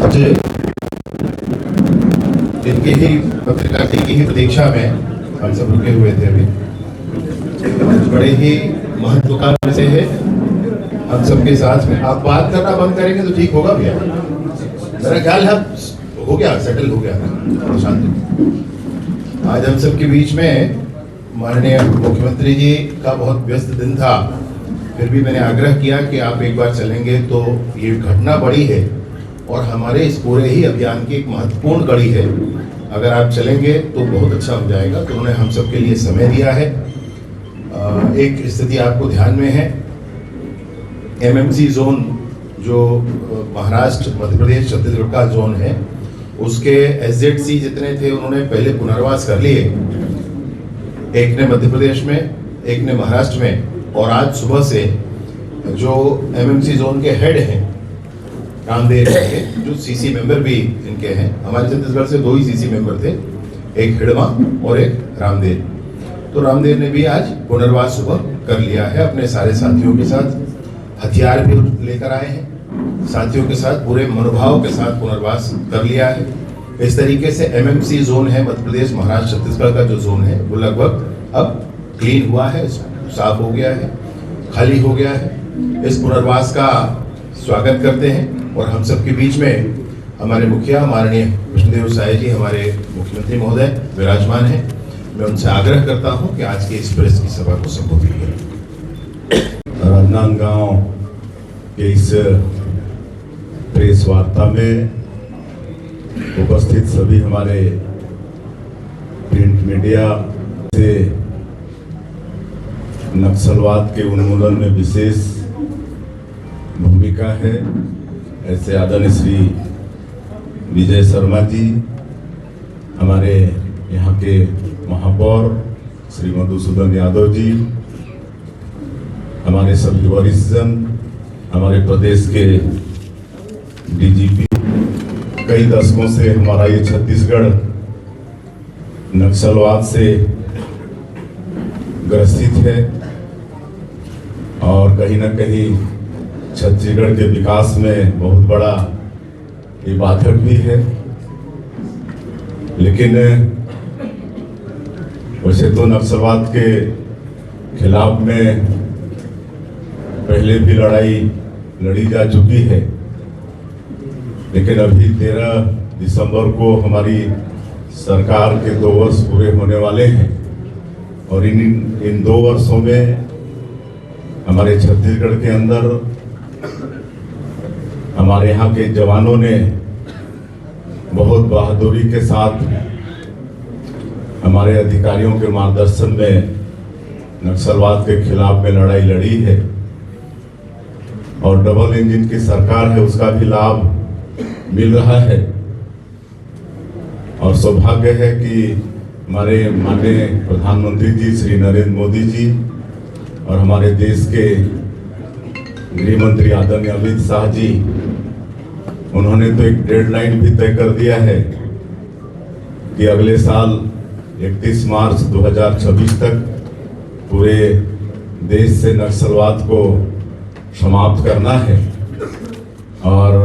आज इनकी ही पत्रकार की ही प्रतीक्षा में हम सब रुके हुए थे। अभी बड़े ही महत्वकांक्षी विषय है हम सबके साथ में। आप बात करना बंद करेंगे तो ठीक होगा भैया। मेरा ख्याल है हो गया, सेटल हो गया शांति। आज हम सबके बीच में माननीय मुख्यमंत्री जी का बहुत व्यस्त दिन था, फिर भी मैंने आग्रह किया कि आप एक बार चलेंगे तो ये घटना बड़ी है और हमारे इस पूरे ही अभियान की एक महत्वपूर्ण कड़ी है। अगर आप चलेंगे तो बहुत अच्छा हो जाएगा। तो उन्होंने हम सब के लिए समय दिया है। एक स्थिति आपको ध्यान में है, एमएमसी जोन जो महाराष्ट्र, मध्य प्रदेश, छत्तीसगढ़ का जोन है, उसके एसजेडसी जितने थे उन्होंने पहले पुनर्वास कर लिए। एक ने मध्य प्रदेश में, एक ने महाराष्ट्र में, और आज सुबह से जो एमएमसी जोन के हेड हैं रामदेव के, जो सीसी मेंबर भी इनके हैं, हमारे छत्तीसगढ़ से 2 ही सीसी मेंबर थे, एक हिडमा और एक रामदेव। तो रामदेव ने भी आज पुनर्वास सुबह कर लिया है अपने सारे साथियों के साथ। हथियार भी लेकर आए हैं, साथियों के साथ पूरे मनोभाव के साथ पुनर्वास कर लिया है। इस तरीके से एमएमसी जोन है मध्य प्रदेश, महाराष्ट्र, छत्तीसगढ़ का जो जोन है वो लगभग अब क्लीन हुआ है, साफ हो गया है, खाली हो गया है। इस पुनर्वास का स्वागत करते हैं और हम सबके बीच में हमारे मुखिया माननीय विष्णुदेव साय जी, हमारे मुख्यमंत्री महोदय विराजमान हैं। मैं उनसे आग्रह करता हूं कि आज की इस प्रेस की सभा को संबोधित करें। राजनांदगांव के इस प्रेस वार्ता में उपस्थित सभी हमारे प्रिंट मीडिया से नक्सलवाद के उन्मूलन में विशेष भूमिका है, ऐसे आदरणीय श्री विजय शर्मा जी, हमारे यहाँ के महापौर श्री मधुसूदन यादव जी, हमारे सभी वरिष्ठ जन, हमारे प्रदेश के डीजीपी। कई दशकों से हमारा ये छत्तीसगढ़ नक्सलवाद से ग्रसित है और कहीं ना कहीं छत्तीसगढ़ के विकास में बहुत बड़ा ये बाधक भी है। लेकिन वैसे तो नक्सलवाद के खिलाफ में पहले भी लड़ाई लड़ी जा चुकी है, लेकिन अभी 13 दिसंबर को हमारी सरकार के 2 वर्ष पूरे होने वाले हैं और इन 2 वर्षों में हमारे छत्तीसगढ़ के अंदर हमारे यहाँ के जवानों ने बहुत बहादुरी के साथ हमारे अधिकारियों के मार्गदर्शन में नक्सलवाद के खिलाफ में लड़ाई लड़ी है और डबल इंजन की सरकार है, उसका भी लाभ मिल रहा है। और सौभाग्य है कि हमारे माननीय प्रधानमंत्री जी श्री नरेंद्र मोदी जी और हमारे देश के गृह मंत्री आदरणीय अमित शाह जी, उन्होंने तो एक डेडलाइन भी तय कर दिया है कि अगले साल 31 मार्च 2026 तक पूरे देश से नक्सलवाद को समाप्त करना है। और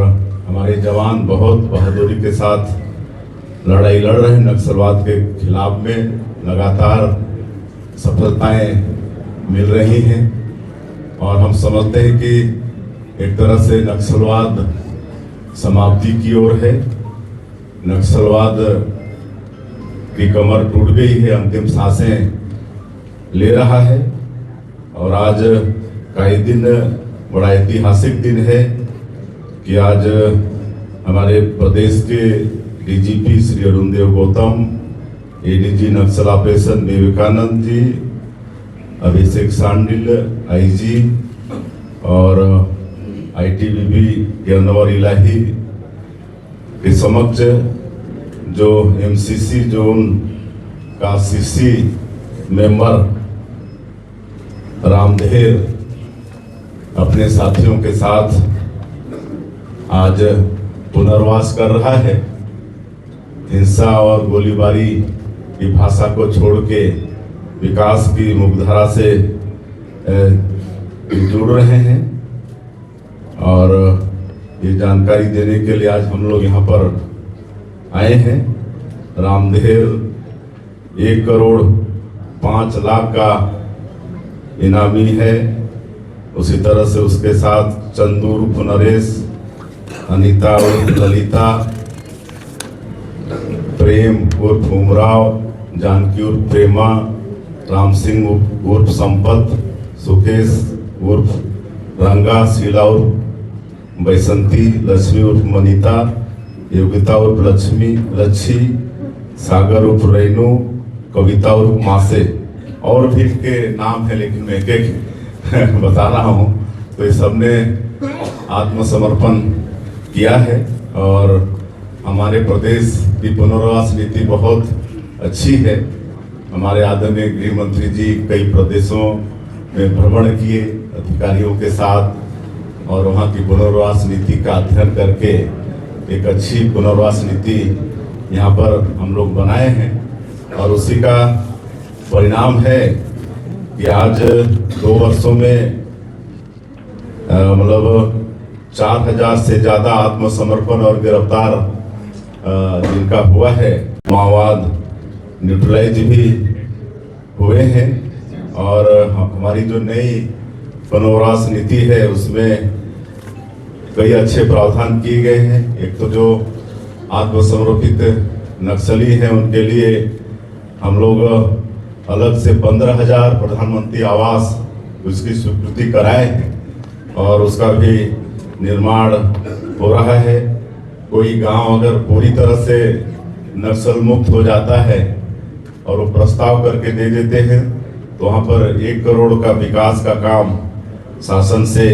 हमारे जवान बहुत बहादुरी के साथ लड़ाई लड़ रहे हैं नक्सलवाद के खिलाफ में, लगातार सफलताएं मिल रही हैं और हम समझते हैं कि एक तरह से नक्सलवाद समाप्ति की ओर है। नक्सलवाद की कमर टूट गई है, अंतिम सांसें ले रहा है। और आज का ये दिन बड़ा ऐतिहासिक दिन है कि आज हमारे प्रदेश के डीजीपी श्री अरुणदेव गौतम, एडीजी नक्सल ऑपरेशन विवेकानंद जी, अभिषेक सांडिल आईजी और आईटीबीपी के अनवर इलाही के समक्ष जो एमसीसी जोन का सीसी मेंबर रामदेव अपने साथियों के साथ आज पुनर्वास कर रहा है। हिंसा और गोलीबारी की भाषा को छोड़ के विकास की मुखधारा से जुड़ रहे हैं और ये जानकारी देने के लिए आज हम लोग यहाँ पर आए हैं। रामदेव 1,05,00,000 का इनामी है। उसी तरह से उसके साथ चंदू उर्फ नरेश, अनीता उर्फ ललिता, प्रेम उर्फ उमराव, जानकी उर्फ प्रेमा, राम सिंह उर्फ संपत, सुकेश उर्फ रंगा, शीला उर्फ बैसंती, लक्ष्मी उर्फ मनीता, योगिता उर्फ लच्छी, सागर उर्फ रेनू, कविता उर्फ मासे, और भी इनके नाम है लेकिन मैं एक एक बता रहा हूँ। तो ये सबने आत्मसमर्पण किया है और हमारे प्रदेश की पुनर्वास नीति बहुत अच्छी है। हमारे आदरणीय गृह मंत्री जी कई प्रदेशों में भ्रमण किए अधिकारियों के साथ और वहाँ की पुनर्वास नीति का अध्ययन करके एक अच्छी पुनर्वास नीति यहाँ पर हम लोग बनाए हैं और उसी का परिणाम है कि आज 2 वर्षों में मतलब 4,000 से ज़्यादा आत्मसमर्पण और गिरफ्तार जिनका हुआ है, माओवाद न्यूट्रलाइज भी हुए हैं। और हमारी जो नई पुनर्वास नीति है उसमें कई अच्छे प्रावधान किए गए हैं। एक तो जो आत्मसमर्पित नक्सली हैं उनके लिए हम लोग अलग से 15,000 प्रधानमंत्री आवास उसकी स्वीकृति कराए हैं और उसका भी निर्माण हो रहा है। कोई गांव अगर पूरी तरह से नक्सल मुक्त हो जाता है और वो प्रस्ताव करके दे देते हैं तो वहाँ पर 1 करोड़ का विकास का काम शासन से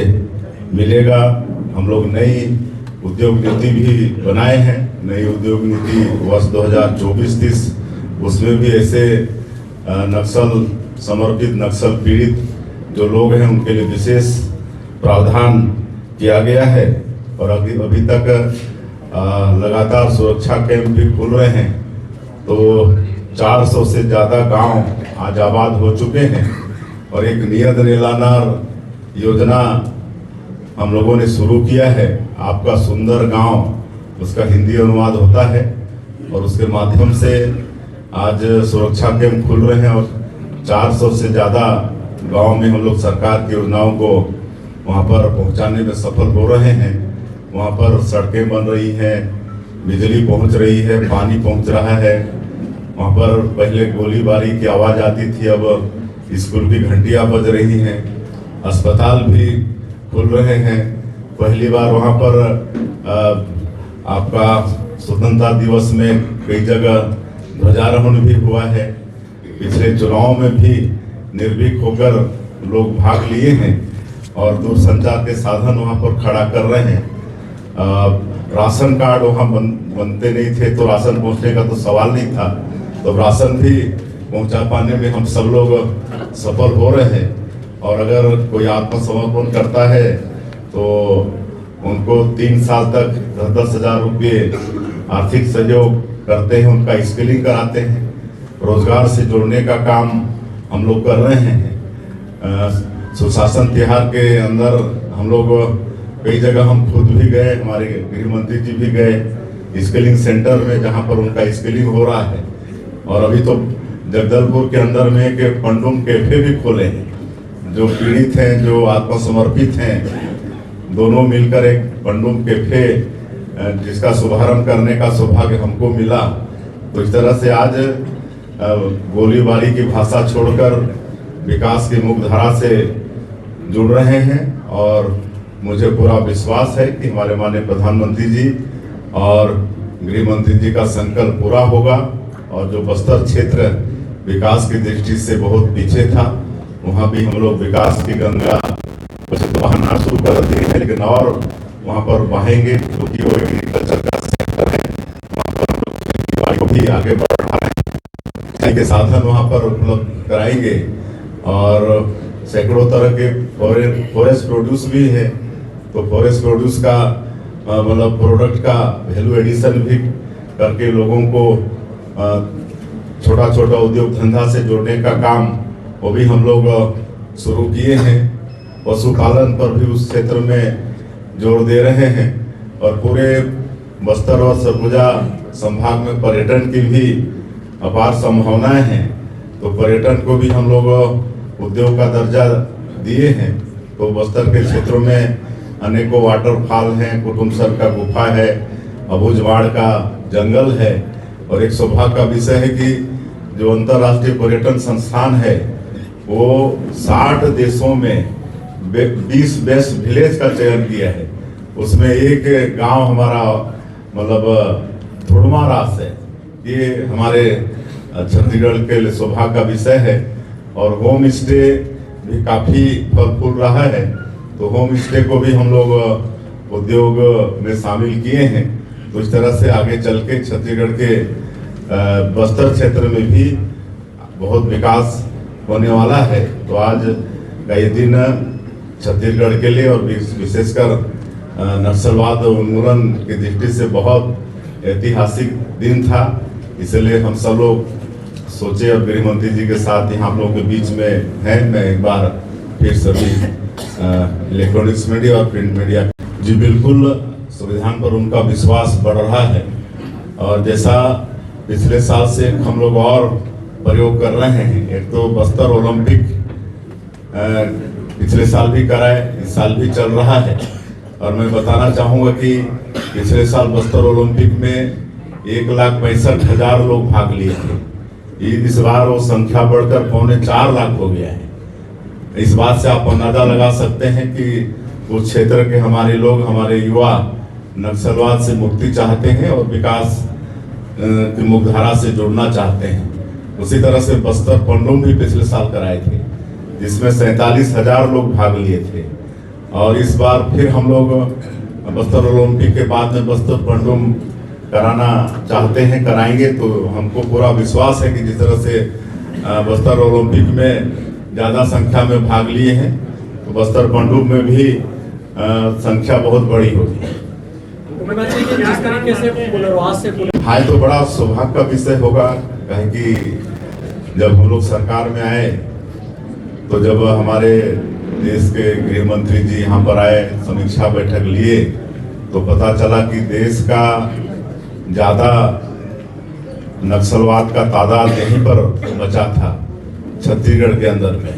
मिलेगा। हम लोग नई उद्योग नीति भी बनाए हैं। नई उद्योग नीति वर्ष 2024-30 उसमें भी ऐसे नक्सल समर्पित, नक्सल पीड़ित जो लोग हैं उनके लिए विशेष प्रावधान किया गया है। और अभी तक लगातार सुरक्षा कैंप भी खुल रहे हैं तो 400 से ज़्यादा गांव आज आबाद हो चुके हैं और एक नियत नीलानार योजना हम लोगों ने शुरू किया है। आपका सुंदर गांव उसका हिंदी अनुवाद होता है और उसके माध्यम से आज सुरक्षा कैंप खुल रहे हैं और 400 से ज़्यादा गांव में हम लोग सरकार की योजनाओं को वहां पर पहुंचाने में सफल हो रहे हैं। वहां पर सड़कें बन रही हैं, बिजली पहुंच रही है, पानी पहुंच रहा है। वहां पर पहले गोलीबारी की आवाज़ आती थी, अब स्कूल की घंटियां बज रही हैं, अस्पताल भी खुल रहे हैं। पहली बार वहां पर आपका स्वतंत्रता दिवस में कई जगह ध्वजारोहण भी हुआ है। पिछले चुनाव में भी निर्भीक होकर लोग भाग लिए हैं और दूरसंचार के साधन वहां पर खड़ा कर रहे हैं। राशन कार्ड वहां बनते नहीं थे तो राशन पहुंचने का तो सवाल नहीं था, तो राशन भी पहुंचा पाने में हम सब लोग सफल हो रहे हैं। और अगर कोई आत्मसमर्पण करता है तो उनको 3 साल तक 10,000 रुपये आर्थिक सहयोग करते हैं, उनका स्किलिंग कराते हैं, रोजगार से जोड़ने का काम हम लोग कर रहे हैं। सुशासन तिहार के अंदर हम लोग कई जगह हम खुद भी गए, हमारे गृह मंत्री जी भी गए स्किलिंग सेंटर में जहां पर उनका स्किलिंग हो रहा है। और अभी तो जगदलपुर के अंदर में एक पंडुम कैफे भी खोले हैं। जो पीड़ित हैं, जो आत्मसमर्पित हैं, दोनों मिलकर एक पंडुम कैफे जिसका शुभारंभ करने का सौभाग्य हमको मिला। तो इस तरह से आज गोलीबारी की भाषा छोड़कर विकास की मुख्यधारा से जुड़ रहे हैं और मुझे पूरा विश्वास है कि हमारे माननीय प्रधानमंत्री जी और गृह मंत्री जी का संकल्प पूरा होगा। और जो बस्तर क्षेत्र विकास की दृष्टि से बहुत पीछे था, वहाँ भी हम लोग विकास की गंगा वैसे तो बहाना शुरू कर दिए हैं, लेकिन और वहाँ पर बहाएंगे क्योंकि वो एग्रीकल्चर का सेक्टर है। वहाँ पर हम लोग खेती बाड़ी को भी आगे बढ़ा रहे हैं, सिंचाई के साधन वहाँ पर उपलब्ध कराएंगे और सैकड़ों तरह के फॉरेस्ट प्रोड्यूस भी है। तो फॉरेस्ट प्रोड्यूस का मतलब प्रोडक्ट का वैल्यू एडिशन भी करके लोगों को छोटा छोटा उद्योग धंधा से जोड़ने का काम वो भी हम लोग शुरू किए हैं। पशुपालन पर भी उस क्षेत्र में जोर दे रहे हैं। और पूरे बस्तर और सरगुजा संभाग में पर्यटन की भी अपार संभावनाएं हैं। तो पर्यटन को भी हम लोग उद्योग का दर्जा दिए हैं। तो बस्तर के क्षेत्रों में अनेकों वाटरफॉल हैं, कुटुमसर का गुफा है, अबूझमाड़ का जंगल है। और एक सौभाग्य का विषय है कि जो अंतर्राष्ट्रीय पर्यटन संस्थान है वो 60 देशों में 20 बेस्ट विलेज का चयन किया है। उसमें एक गांव हमारा मतलब थुड़मारास है। ये हमारे छत्तीसगढ़ के लिए सौभाग्य का विषय है। और होम स्टे भी काफ़ी फल फूल रहा है। तो होम स्टे को भी हम लोग उद्योग में शामिल किए हैं। तो इस तरह से आगे चल के छत्तीसगढ़ के बस्तर क्षेत्र में भी बहुत विकास होने वाला है। तो आज का ये दिन छत्तीसगढ़ के लिए और विशेषकर नक्सलवाद उन्मूलन की दृष्टि से बहुत ऐतिहासिक दिन था। इसलिए हम सब लोग सोचे और गृह मंत्री जी के साथ यहाँ आप लोगों के बीच में हैं। मैं एक बार फिर सभी इलेक्ट्रॉनिक्स मीडिया और प्रिंट मीडिया जी बिल्कुल संविधान पर उनका विश्वास बढ़ रहा है। और जैसा पिछले साल से हम लोग और प्रयोग कर रहे हैं, एक तो बस्तर ओलंपिक पिछले साल भी कराए, इस साल भी चल रहा है। और मैं बताना चाहूँगा कि पिछले साल बस्तर ओलंपिक में 1,65,000 लोग भाग लिए थे। इस बार वो संख्या बढ़कर 3.25 लाख हो गया है। इस बात से आप अंदाजा लगा सकते हैं कि उस क्षेत्र के हमारे लोग, हमारे युवा नक्सलवाद से मुक्ति चाहते हैं और विकास की मुख्यधारा से जुड़ना चाहते हैं। उसी तरह से बस्तर पंडुम भी पिछले साल कराए थे, जिसमें 47,000 लोग भाग लिए थे। और इस बार फिर हम लोग बस्तर ओलंपिक के बाद में बस्तर पंडुम कराना चाहते हैं, कराएंगे। तो हमको पूरा विश्वास है कि जिस तरह से बस्तर ओलंपिक में ज़्यादा संख्या में भाग लिए हैं, तो बस्तर पंडुम में भी संख्या बहुत बड़ी होगी। हाँ, तो बड़ा सौभाग्य का विषय होगा, कहें कि जब हम लोग सरकार में आए तो जब हमारे देश के गृह मंत्री जी यहाँ पर आए, समीक्षा बैठक लिए, तो पता चला कि देश का ज़्यादा नक्सलवाद का तादाद यहीं पर बचा था, छत्तीसगढ़ के अंदर में।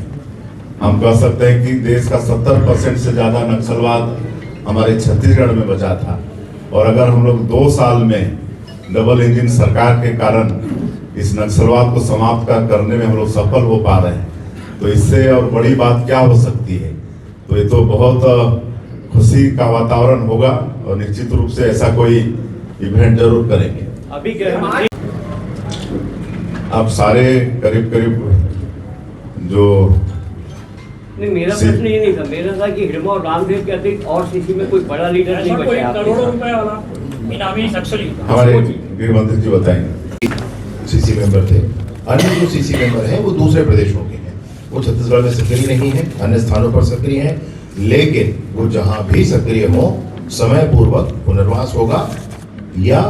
हम कह सकते हैं कि देश का 70% से ज़्यादा नक्सलवाद हमारे छत्तीसगढ़ में बचा था। और अगर हम लोग 2 साल में डबल इंजन सरकार के कारण इस नक्सलवाद को समाप्त करने में हम लोग सफल हो पा रहे हैं, तो इससे और बड़ी बात क्या हो सकती है। तो ये तो बहुत खुशी का वातावरण होगा और निश्चित रूप से ऐसा कोई इवेंट जरूर करेंगे। अभी आप सारे करीब जो नहीं, मेरा प्रश्न ये नहीं था। मेरा था कि हिडमा और रामदेव के अतिरिक्त और सीसी में कोई बड़ा लीडर नहीं बचा। करोड़ों रुपए वाला इनामी नक्सली हमारे गृह मंत्री जी बताएंगे। सीसी मेंबर थे। अन्य जो सीसी मेंबर हैं वो दूसरे प्रदेशों के हैं, वो छत्तीसगढ़ में सक्रिय नहीं है, अन्य स्थानों पर सक्रिय हैं। लेकिन वो जहां भी सक्रिय हो, समय पूर्वक पुनर्वास होगा या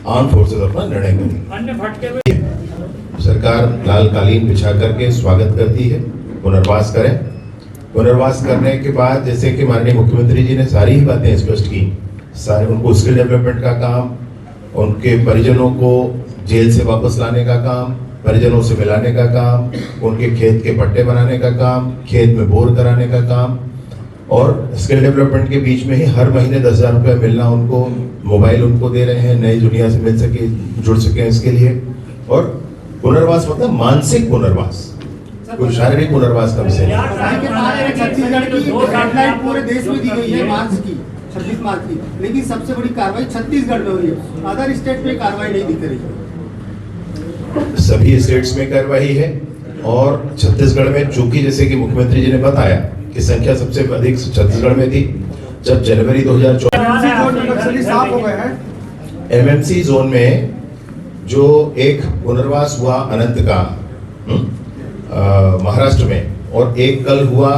आर्म फोर्सेस अपना निर्णय करेंगे। अन्य भटके हुए सरकार लाल कालीन बिछा करके स्वागत करती है, पुनर्वास करें। पुनर्वास करने के बाद जैसे कि माननीय मुख्यमंत्री जी ने सारी ही बातें स्पष्ट की, सारे उनको स्किल डेवलपमेंट का काम, उनके परिजनों को जेल से वापस लाने का काम, परिजनों से मिलाने का काम, उनके खेत के पट्टे बनाने का काम, खेत में बोर कराने का काम, और स्किल डेवलपमेंट के बीच में ही हर महीने 10,000 रुपये मिलना, उनको मोबाइल उनको दे रहे हैं, नई दुनिया से मिल सके, जुड़ सके इसके लिए। और पुनर्वास मतलब मानसिक पुनर्वास, कोई शारीरिक पुनर्वास का विषय नहीं। छत्तीसगढ़ की गाइडलाइन पूरे देश में दी गई है मार्च की, 26 मार्च की, लेकिन सबसे बड़ी कार्रवाई छत्तीसगढ़ में हुई है। अदर स्टेट में कार्रवाई नहीं दिख रही। सभी स्टेट्स में कार्रवाई है और छत्तीसगढ़ में चूंकि जैसे कि मुख्यमंत्री जी ने बताया कि संख्या सबसे अधिक छत्तीसगढ़ में थी। जब जनवरी 2024 साफ हो गए हैं। एमएमसी जोन में जो एक पुनर्वास हुआ अनंत का महाराष्ट्र में, और एक कल हुआ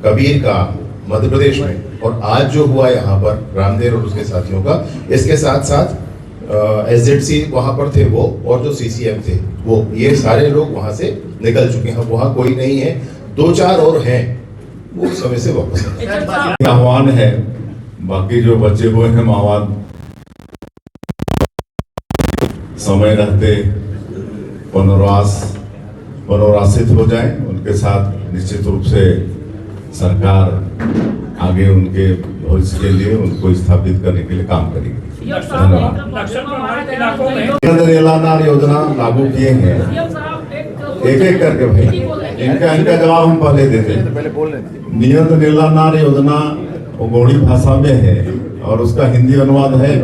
कबीर का मध्य प्रदेश में, और आज जो हुआ यहाँ पर रामदेव और उसके साथियों का, इसके साथ साथ एसजेडसी वहाँ पर थे वो, और जो सीसीएम थे वो, ये सारे लोग वहाँ से निकल चुके हैं। वहाँ कोई नहीं है, 2-4 और हैं, वो समय से वापस आह्वान है बाकी जो बचे हुए हैं माओवाद समय रहते पुनर्वासित हो जाएं, उनके साथ निश्चित रूप से सरकार आगे उनके भविष्य के लिए उनको स्थापित करने के लिए काम करेगी। धन्यवाद। नक्सल प्रभावित इलाकों में नियंत्रण योजना लागू किए हैं, एक एक करके भाई इनका जवाब हम पहले देते हैं। नियंत्रण निलानार योजना वो गोड़ी भाषा में है और उसका हिंदी अनुवाद है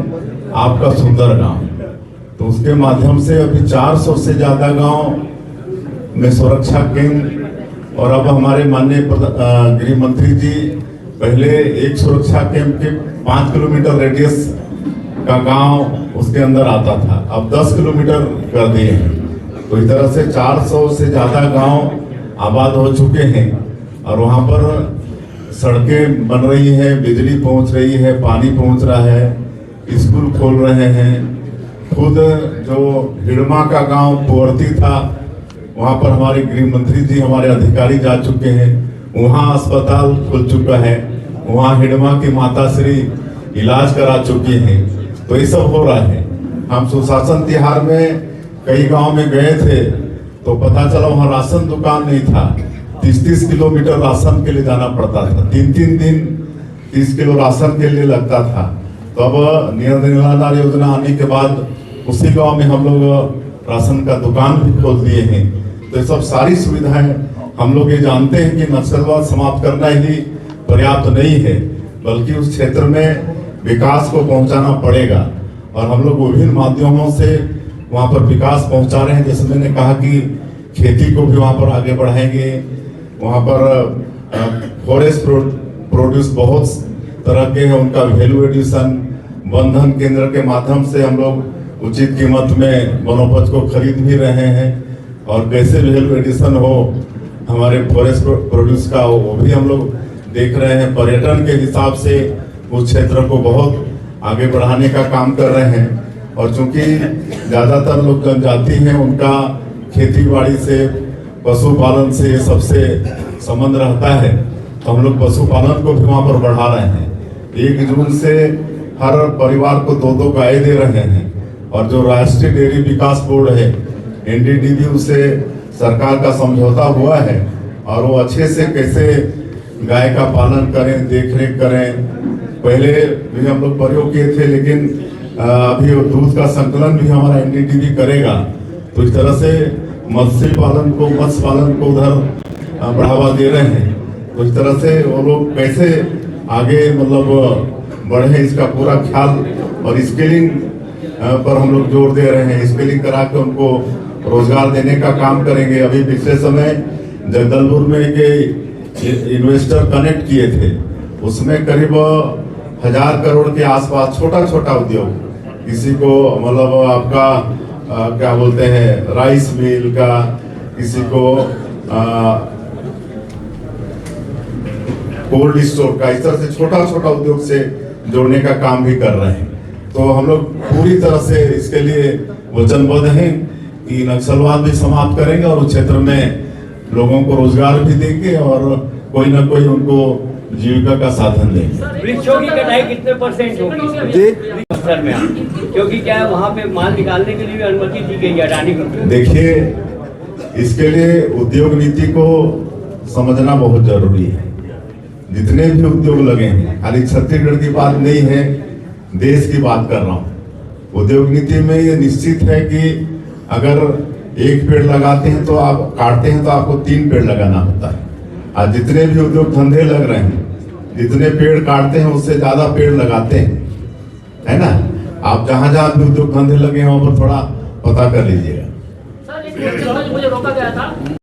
आपका सुंदर गांव। तो उसके माध्यम से अभी 400 से ज्यादा गांव में सुरक्षा केंद्र, और अब हमारे माननीय गृह मंत्री जी पहले एक सुरक्षा कैंप के 5 किलोमीटर रेडियस का गांव उसके अंदर आता था, अब 10 किलोमीटर कर दिए हैं। तो इस तरह से 400 से ज्यादा गांव आबाद हो चुके हैं और वहां पर सड़कें बन रही है, बिजली पहुंच रही है, पानी पहुंच रहा है, स्कूल खोल रहे हैं। खुद जो हिड़मा का गांव पुअर्ती था वहां पर हमारे गृह मंत्री जी हमारे अधिकारी जा चुके हैं, वहां अस्पताल खुल चुका है, वहां हिड़मा की माता श्री इलाज करा चुकी हैं। तो ये सब हो रहा है। हम सुशासन तिहार में कई गांव में गए थे तो पता चला वहां राशन दुकान नहीं था, 30-30 किलोमीटर राशन के लिए जाना पड़ता था, 3-3 दिन 30 किलो राशन के लिए लगता था। तो अब नियंत्रण योजना आने के बाद उसी गांव में हम लोग राशन का दुकान भी खोल दिए हैं। तो ये सब सारी सुविधाएं हम लोग ये जानते हैं कि नक्सलवाद समाप्त करना ही पर्याप्त नहीं है, बल्कि उस क्षेत्र में विकास को पहुंचाना पड़ेगा और हम लोग विभिन्न माध्यमों से वहां पर विकास पहुंचा रहे हैं। जैसे मैंने कहा कि खेती को भी वहां पर आगे बढ़ाएंगे, वहां पर फॉरेस्ट प्रोड्यूस बहुत तरह के हैं, उनका वैल्यू एडिशन बंधन केंद्र के माध्यम से हम लोग उचित कीमत में वनोपज को खरीद भी रहे हैं और कैसे वैल्यू एडिशन हो हमारे फॉरेस्ट प्रोड्यूस का वो भी हम लोग देख रहे हैं। पर्यटन के हिसाब से उस क्षेत्र को बहुत आगे बढ़ाने का काम कर रहे हैं और चूंकि ज्यादातर लोग जनजाति हैं, उनका खेती बाड़ी से पशुपालन से सबसे संबंध रहता है, तो हम लोग पशुपालन को भी वहाँ पर बढ़ा रहे हैं। 1 जून से हर परिवार को 2-2 गाय दे रहे हैं और जो राष्ट्रीय डेयरी विकास बोर्ड है NDDB उससे सरकार का समझौता हुआ है और वो अच्छे से कैसे गाय का पालन करें, देख रेख करें। पहले भी हम लोग प्रयोग किए थे, लेकिन अभी दूध का संकलन भी हमारा NDDB करेगा। तो इस तरह से मत्स्य पालन को उधर बढ़ावा दे रहे हैं। तो इस तरह से वो लोग कैसे आगे मतलब बढ़े इसका पूरा ख्याल और स्किलिंग पर हम लोग जोर दे रहे हैं। स्किलिंग करा के उनको रोजगार देने का काम करेंगे। अभी पिछले समय जगदलपुर में एक इन्वेस्टर कनेक्ट किए थे, उसमें करीब 1000 करोड़ के आसपास छोटा छोटा उद्योग, किसी को मतलब आपका क्या बोलते हैं राइस मिल का, किसी को कोल्ड स्टोर का, इस तरह से छोटा छोटा उद्योग से जोड़ने का काम भी कर रहे हैं। तो हम लोग पूरी तरह से इसके लिए वचनबद्ध हैं कि नक्सलवाद भी समाप्त करेंगे और उस क्षेत्र में लोगों को रोजगार भी देंगे और कोई ना कोई उनको जीविका का साधन देंगे। वृक्षों की कटाई कितने % होगी स्तर में? क्योंकि क्या है वहाँ पे माल निकालने के लिए भी अनुमति दी गई है अडानी को। देखिए, इसके लिए उद्योग नीति को समझना बहुत जरूरी है। जितने भी उद्योग लगे हैं, खाली छत्तीसगढ़ की बात नहीं है, देश की बात कर रहा हूँ। उद्योग नीति में ये निश्चित है कि अगर 1 पेड़ लगाते हैं तो आप काटते हैं तो आपको 3 पेड़ लगाना होता है। आज जितने भी उद्योग धंधे लग रहे हैं, जितने पेड़ काटते हैं उससे ज्यादा पेड़ लगाते हैं, है ना। आप जहां जहां भी उद्योग धंधे लगे हैं वहां पर थोड़ा पता कर लीजिएगा।